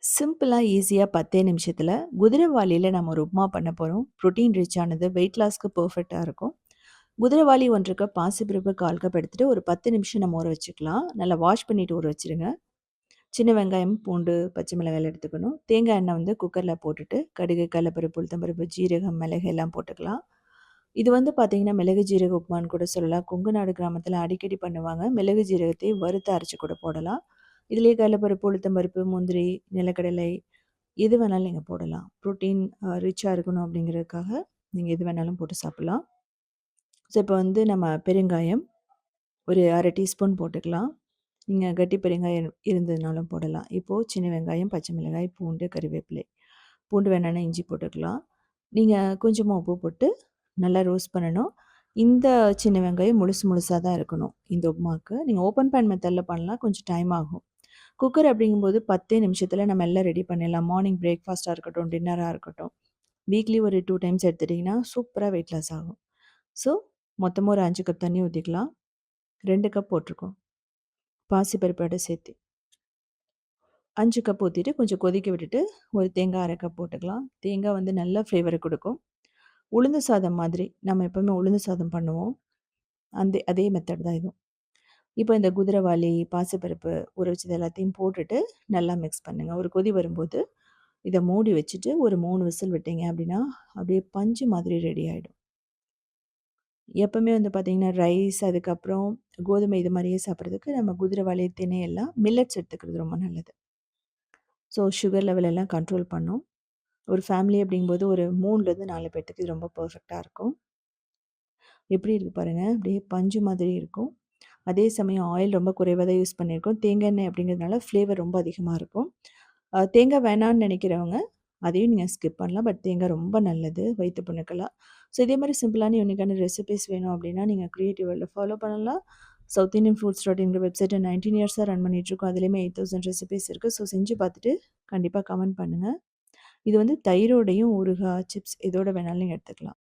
சிம்பிளா, ஈஸியா 10 நிமிஷத்துல குதிரைவாலியில நம்ம ஒரு உப்புமா பண்ண போறோம். புரோட்டீன் ரிச் ஆனது, வெயிட் லாஸ்க்கு பெர்ஃபெக்ட்டா இருக்கும். குதிரைவாலி 1 கப், பாசிப்பருப்பு 1/4 கப் எடுத்துட்டு ஒரு 10 நிமிஷம் நம்ம ஊற வச்சுக்கலாம். நல்லா வாஷ் பண்ணிட்டு ஊற வச்சுருங்க. சின்ன வெங்காயம், பூண்டு, பச்சை மிளகாய்லாம் எடுத்துக்கணும். தேங்காய் எண்ணெய் வந்து குக்கர்ல போட்டுட்டு, கடுகு, கடலப்பருப்பு, உளுத்தம்பருப்பு, ஜீரகம், மிளகு எல்லாம் போட்டுக்கலாம். இது வந்து பார்த்தீங்கன்னா, மிளகு ஜீரக உப்புமான்னு கூட சொல்லலாம். கொங்கு நாடு கிராமத்தில அடிக்கடி பண்ணுவாங்க. மிளகு ஜீரகத்தை வறுத்து அரைச்சு கூட போடலாம். இதுலயே கடலப்பருப்பு, உளுத்தம்பருப்பு, முந்திரி, நிலக்கடலை எது வேணாலும் நீங்க போடலாம். புரோட்டீன் ரிச்சா இருக்கணும் அப்படிங்கிறதுக்காக, நீங்க எது வேணாலும் போட்டு சாப்பிடலாம். ஸோ, இப்போ வந்து நம்ம பெருங்காயம் ஒரு 1/2 டீஸ்பூன் போட்டுக்கலாம். நீங்க கட்டி பெருங்காயம் இருந்ததுனாலும் போடலாம். இப்போ சின்ன வெங்காயம், பச்சை மிளகாய், பூண்டு, கறிவேப்பிலை. பூண்டு வேணாம்னா இஞ்சி போட்டுக்கலாம். நீங்க கொஞ்சமா உப்பு போட்டு நல்லா ரோஸ்ட் பண்ணணும். இந்த சின்ன வெங்காயம் முழுசு முழுசா தான் இருக்கணும், இந்த உப்புமாக்கு. நீங்க ஓப்பன் பேன் மெத்தட்ல பண்ணலாம். கொஞ்சம் டைம் ஆகும். குக்கர் அப்படிங்கும்போது 10 நிமிஷத்துல நம்ம எல்லாம் ரெடி பண்ணிடலாம். மார்னிங் பிரேக்ஃபாஸ்ட்டா இருக்கட்டும், டின்னரா இருக்கட்டும். வீக்லி ஒரு 2 டைம்ஸ் எடுத்துட்டீங்கன்னா, சூப்பரா வெயிட் லாஸ் ஆகும். ஸோ, மொத்தமா ஒரு 5 கப் தண்ணி ஊத்திக்கலாம். 2 கப் போட்டுருக்கோம். பாசிப்பருப்போட சேர்த்து. 5 கப் ஊத்திட்டு கொஞ்சம் கொதிக்க விட்டுட்டு, ஒரு தேங்காய் 1/2 கப் போட்டுக்கலாம். தேங்காய் வந்து நல்ல ஃப்ளேவர குடுக்கும். உளுந்து சாதம் மாதிரி, நம்ம எப்பவுமே உளுந்து சாதம் பண்ணுவோம். அதே மெத்தட் தான் இதுவும். இப்போ இந்த குதிரைவாலி, பாசிப்பருப்பு ஊற வச்சது எல்லாத்தையும் போட்டுட்டு, நல்லா மிக்ஸ் பண்ணுங்க. ஒரு கொதி வரும்போது, இத மூடி வச்சுட்டு ஒரு 3 விசில் விட்டீங்க அப்படின்னா, அப்படியே பஞ்சு மாதிரி ரெடி ஆயிடும். எப்பவுமே வந்து பார்த்தீங்கன்னா, ரைஸ் அதுக்கப்புறம் கோதுமை இது மாரியே சாப்பிடுறதுக்கு நம்ம குதிரைவாலி, திணை எல்லாம் மில்லட்ஸ் எடுத்துக்கிறது ரொம்ப நல்லது. ஸோ சுகர் லெவல் எல்லாம் கண்ட்ரோல் பண்ணும். ஒரு ஃபேமிலி அப்படிங்கும்போது ஒரு 3லருந்து 4 பேத்துக்கு இது ரொம்ப பெர்ஃபெக்ட்டா இருக்கும். எப்படி இருக்கு பாருங்க. அப்படியே பஞ்சு மாதிரி இருக்கும். அதே சமயம் ஆயில் ரொம்ப குறைவா தான் யூஸ் பண்ணியிருக்கோம். தேங்காய் எண்ணெய் அப்படிங்கிறதுனால ஃப்ளேவர் ரொம்ப அதிகமா இருக்கும். தேங்காய் வேணான்னு நினைக்கிறவங்க, அதையும் நீங்க ஸ்கிப் பண்ணலாம். பட் தேங்காய் ரொம்ப நல்லது வயித்து புண்ணுக்கெல்லாம். ஸோ இதே மாரி சிம்பிளான யூனிக்கான ரெசிபீஸ் வேணும் அப்படின்னா, நீங்க கிரியேட்டிவ் வேர்ல்ட ஃபாலோ பண்ணலாம். சவுத் இண்டியன் ஃபுட்ஸ் டாட்இன்ங்கிற வெப்சைட்ட 19 இயர்ஸா ரன் பண்ணிட்டுருக்கோம். அதிலயுமே 8000 ரெசிபீஸ் இருக்கு. ஸோ செஞ்சு பார்த்துட்டு கண்டிப்பா கமெண்ட் பண்ணுங்க. இது வந்து தயிரோடையும் ஊறுகாய், சிப்ஸ் எதோட வேணாலும் நீங்க எடுத்துக்கலாம்.